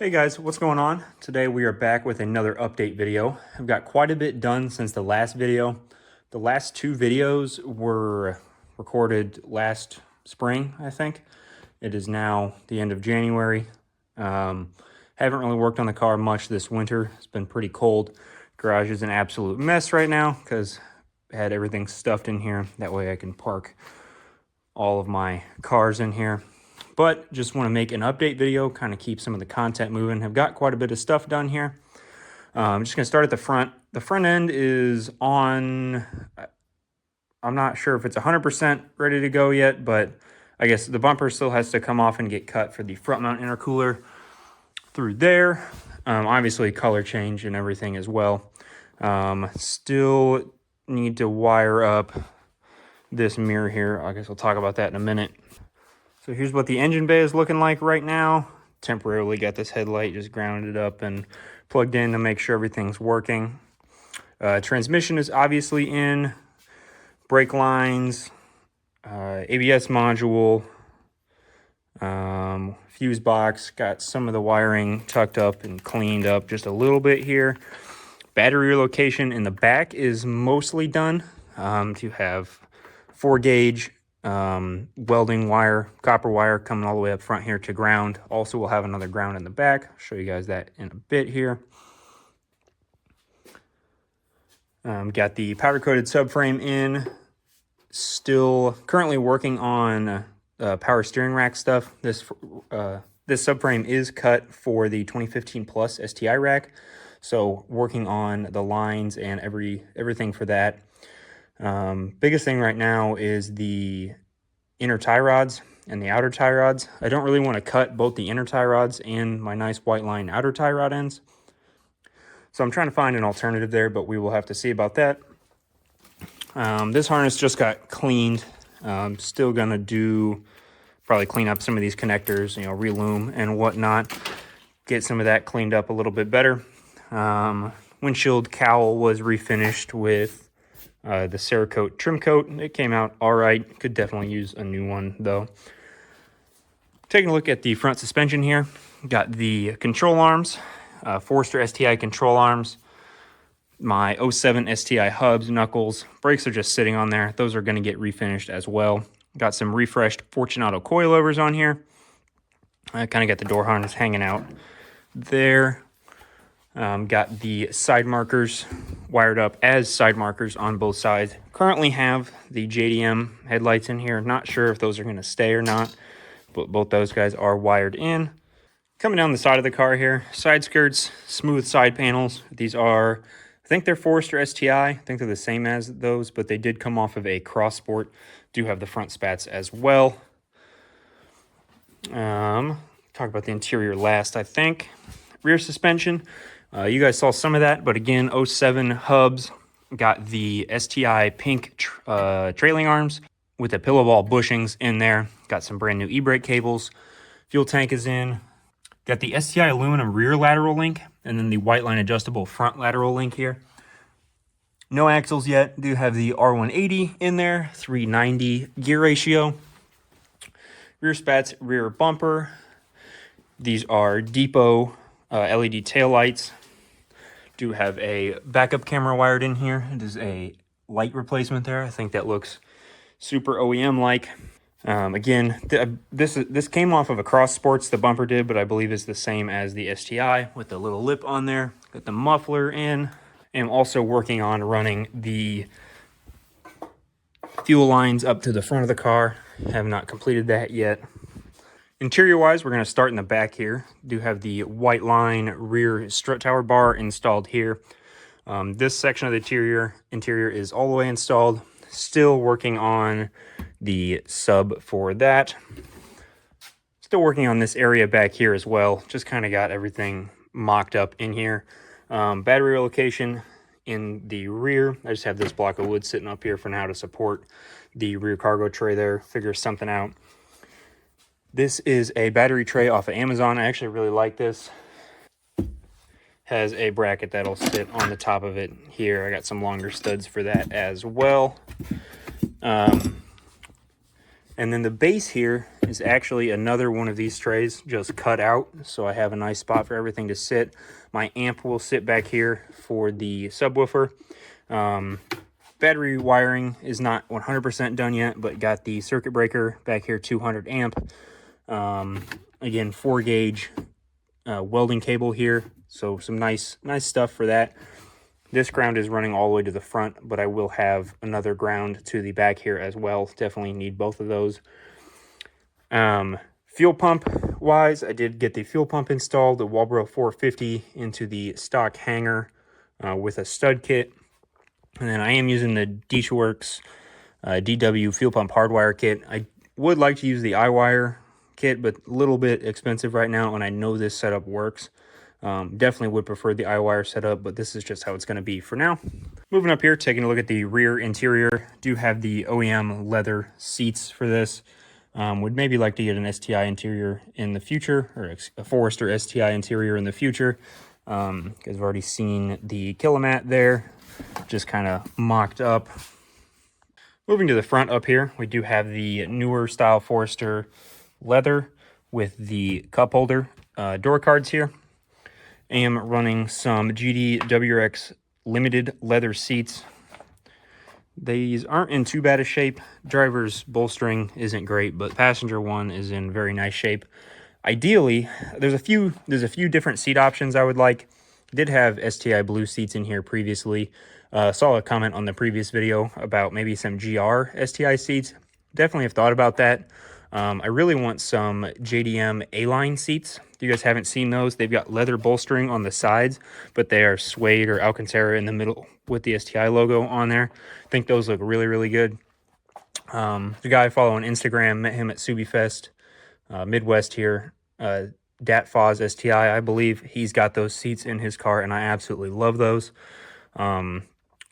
Hey guys, what's going on? Today we are back with another update video. I've got quite a bit done since the last video. The last two videos were recorded last spring, I think. It is now the end of January. Haven't really worked on the car much this winter. It's been pretty cold. Garage is an absolute mess right now because I had everything stuffed in here. That way I can park all of my cars in here. But just want to make an update video, kind of keep some of the content moving. I've got quite a bit of stuff done here. I'm just going to start at the front. The front end is on, I'm not sure if it's 100% ready to go yet, but I guess the bumper still has to come off and get cut for the front mount intercooler through there. Obviously color change and everything as well. Still need to wire up this mirror here. I guess I'll talk about that in a minute. So here's what the engine bay is looking like right now. Temporarily got this headlight just grounded up and plugged in to make sure everything's working. Transmission is obviously in. Brake lines, ABS module, fuse box. Got some of the wiring tucked up and cleaned up just a little bit here. Battery relocation in the back is mostly done. You have 4-gauge welding wire, copper wire coming all the way up front here to ground. Also, we'll have another ground in the back. I'll show you guys that in a bit here. Got the powder-coated subframe in. Still currently working on power steering rack stuff. This subframe is cut for the 2015 Plus STI rack. So working on the lines and everything for that. Biggest thing right now is the inner tie rods and the outer tie rods. I don't really want to cut both the inner tie rods and my nice white line outer tie rod ends. So I'm trying to find an alternative there, but we will have to see about that. This harness just got cleaned. Still gonna probably clean up some of these connectors, relume and whatnot. Get some of that cleaned up a little bit better. Windshield cowl was refinished with the Cerakote trim coat. It came out all right. Could definitely use a new one though. Taking a look at the front suspension here. Got the control arms, Forester STI control arms, my 07 STI hubs, knuckles. Brakes are just sitting on there. Those are going to get refinished as well. Got some refreshed Fortunato coilovers on here. I kind of got the door harness hanging out there. Got the side markers wired up as side markers on both sides. Currently have the JDM headlights in here. Not sure if those are going to stay or not, but both those guys are wired in. Coming down the side of the car here, side skirts, smooth side panels. These are, I think they're Forester STI. I think they're the same as those, but they did come off of a Cross Sport. Do have the front spats as well. Talk about the interior last, I think. Rear suspension. You guys saw some of that, but again, 07 hubs. Got the STI pink trailing arms with the pillow ball bushings in there. Got some brand new e-brake cables. Fuel tank is in. Got the STI aluminum rear lateral link, and then the white line adjustable front lateral link here. No axles yet. Do have the R180 in there, 390 gear ratio. Rear spats, rear bumper. These are depot LED taillights. Do have a backup camera wired in here. It is a light replacement there. I think that looks super OEM-like. Again, this came off of a Cross Sports, the bumper did, but I believe it's the same as the STI with the little lip on there. Got the muffler in. I'm also working on running the fuel lines up to the front of the car. Have not completed that yet. Interior-wise, we're going to start in the back here. Do have the white line rear strut tower bar installed here. This section of the interior is all the way installed. Still working on the sub for that. Still working on this area back here as well. Just kind of got everything mocked up in here. Battery relocation in the rear. I just have this block of wood sitting up here for now to support the rear cargo tray there. Figure something out. This is a battery tray off of Amazon. I actually really like this. Has a bracket that'll sit on the top of it here. I got some longer studs for that as well. And then the base here is actually another one of these trays just cut out, so I have a nice spot for everything to sit. My amp will sit back here for the subwoofer. Battery wiring is not 100% done yet, but got the circuit breaker back here, 200 amp. Again, 4 gauge welding cable here, so some nice stuff for that. This ground is running all the way to the front, but I will have another ground to the back here as well. Definitely need both of those. Fuel pump wise, I did get the fuel pump installed, the Walbro 450 into the stock hanger with a stud kit. And then I am using the Deechworks DW fuel pump hardwire kit. I would like to use the iWire kit, but a little bit expensive right now, and I know this setup works. Definitely would prefer the iWire setup, but this is just how it's going to be for now. Moving up here, taking a look at the rear interior. Do have the OEM leather seats for this. Would maybe like to get an STI interior in the future, or a Forester STI interior in the future. Because I've already seen the Kilomat there, just kind of mocked up. Moving to the front up here, we do have the newer style Forester leather with the cup holder door cards here. I am running some GD WRX limited leather seats. These aren't in too bad a shape. Driver's bolstering isn't great, but passenger one is in very nice shape. Ideally, there's a few different seat options I would like. Did have STI blue seats in here previously. Saw a comment on the previous video about maybe some GR STI seats. Definitely have thought about that. I really want some JDM A-line seats. If you guys haven't seen those, they've got leather bolstering on the sides, but they are suede or Alcantara in the middle with the STI logo on there. I think those look really, really good. The guy I follow on Instagram, met him at SubiFest Midwest here. Datfoz STI, I believe. He's got those seats in his car, and I absolutely love those.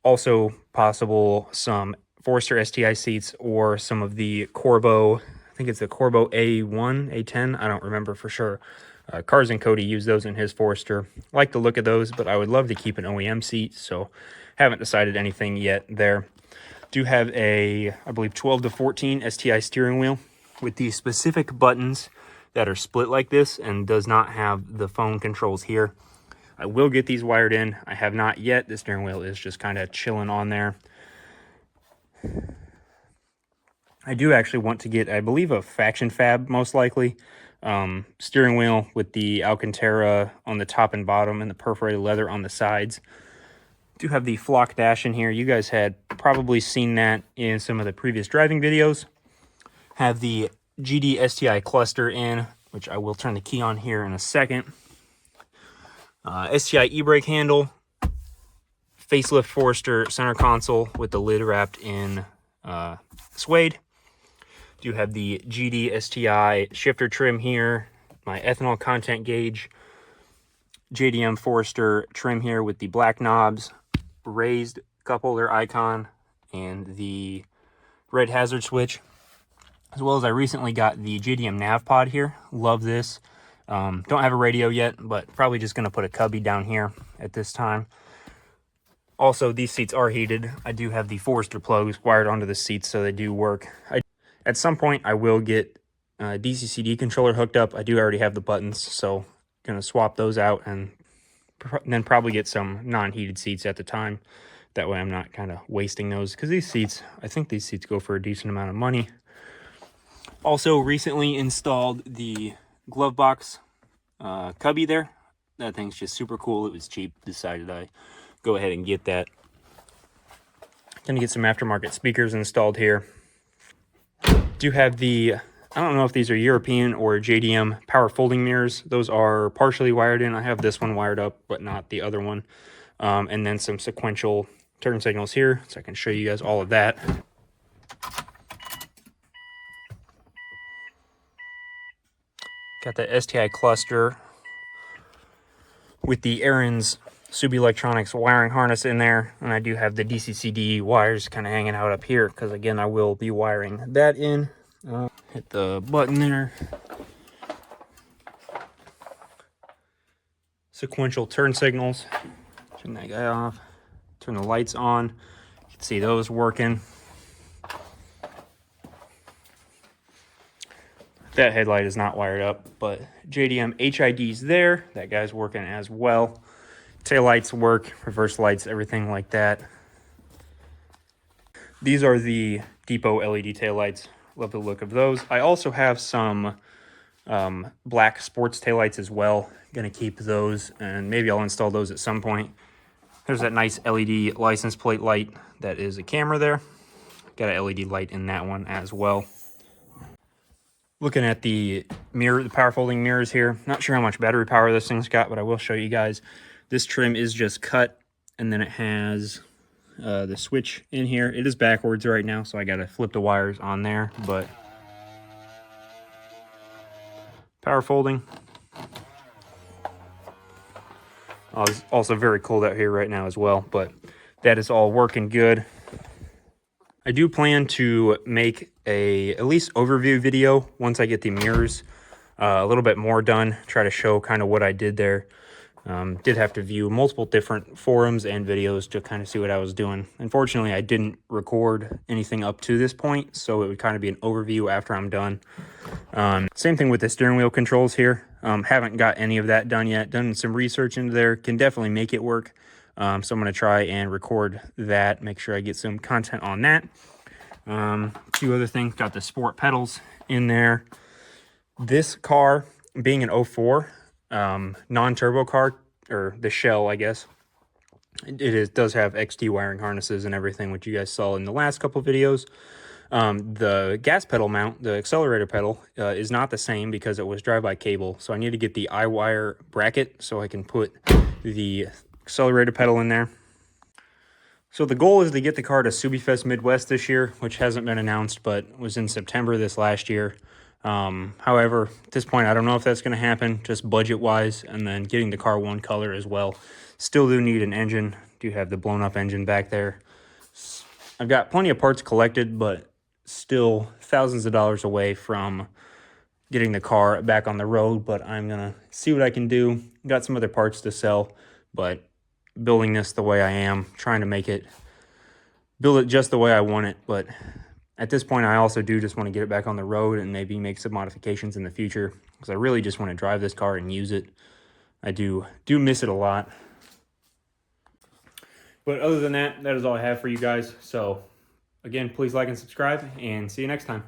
Also possible some Forester STI seats or some of the Corbeau, I think it's the Corbeau A1, A10, I don't remember for sure. Cars and Cody use those in his Forester. Like the look of those, but I would love to keep an OEM seat, so haven't decided anything yet there. Do have a, I believe, 12 to 14 STI steering wheel with the specific buttons that are split like this and does not have the phone controls here. I will get these wired in. I have not yet. The steering wheel is just kind of chilling on there. I do actually want to get, I believe, a Faction Fab, most likely. Steering wheel with the Alcantara on the top and bottom and the perforated leather on the sides. Do have the Flock dash in here. You guys had probably seen that in some of the previous driving videos. Have the GD STI cluster in, which I will turn the key on here in a second. STI e-brake handle, facelift Forester center console with the lid wrapped in suede. Do have the GD STI shifter trim here, my ethanol content gauge, JDM Forester trim here with the black knobs, raised cup holder icon, and the red hazard switch. As well as I recently got the JDM nav pod here. Love this. Don't have a radio yet, but probably just going to put a cubby down here at this time. Also, these seats are heated. I do have the Forester plugs wired onto the seats, so they do work. At some point, I will get a DCCD controller hooked up. I do already have the buttons, so going to swap those out and then probably get some non-heated seats at the time. That way I'm not kind of wasting those, because these seats, I think these seats go for a decent amount of money. Also, recently installed the glove box cubby there. That thing's just super cool. It was cheap. Decided I go ahead and get that. Gonna get some aftermarket speakers installed here. Do have the, I don't know if these are European or JDM power folding mirrors. Those are partially wired in. I have this one wired up, but not the other one. And then some sequential turn signals here, so I can show you guys all of that. Got the STI cluster with the Aaron's Subi Electronics wiring harness in there. And I do have the DCCD wires kind of hanging out up here, because again, I will be wiring that in. Hit the button there. Sequential turn signals. Turn that guy off. Turn the lights on. You can see those working. That headlight is not wired up, but JDM HID's there. That guy's working as well. Taillights work, reverse lights, everything like that. These are the Depot LED taillights. Love the look of those. I also have some black sports taillights as well. Gonna keep those, and maybe I'll install those at some point. There's that nice LED license plate light that is a camera there. Got an LED light in that one as well. Looking at the mirror, the power folding mirrors here. Not sure how much battery power this thing's got, but I will show you guys. This trim is just cut, and then it has the switch in here. It is backwards right now, so I gotta flip the wires on there, but power folding. Oh, it's also very cold out here right now as well, but that is all working good. I do plan to make at least overview video once I get the mirrors a little bit more done, try to show kind of what I did there. Did have to view multiple different forums and videos to kind of see what I was doing. Unfortunately, I didn't record anything up to this point, so it would kind of be an overview after I'm done. Same thing with the steering wheel controls here. Haven't got any of that done yet. Done some research into there. Can definitely make it work. So I'm going to try and record that, make sure I get some content on that. A few other things. Got the sport pedals in there. This car, being an 04, non-turbo car, or the shell, I guess, does have XT wiring harnesses and everything, which you guys saw in the last couple videos. The gas pedal mount, the accelerator pedal, is not the same because it was drive-by cable. So I need to get the iWire bracket so I can put the accelerator pedal in there. So the goal is to get the car to SubiFest Midwest this year, which hasn't been announced, but was in September this last year. However, at this point, I don't know if that's going to happen, just budget-wise, and then getting the car one color as well. Still do need an engine. Do have the blown-up engine back there. I've got plenty of parts collected, but still thousands of dollars away from getting the car back on the road, but I'm going to see what I can do. Got some other parts to sell, but building this the way I am, trying to build it just the way I want it. But at this point, I also do just want to get it back on the road and maybe make some modifications in the future, because I really just want to drive this car and use it. I do miss it a lot. But other than that, that is all I have for you guys. So again, please like and subscribe, and see you next time.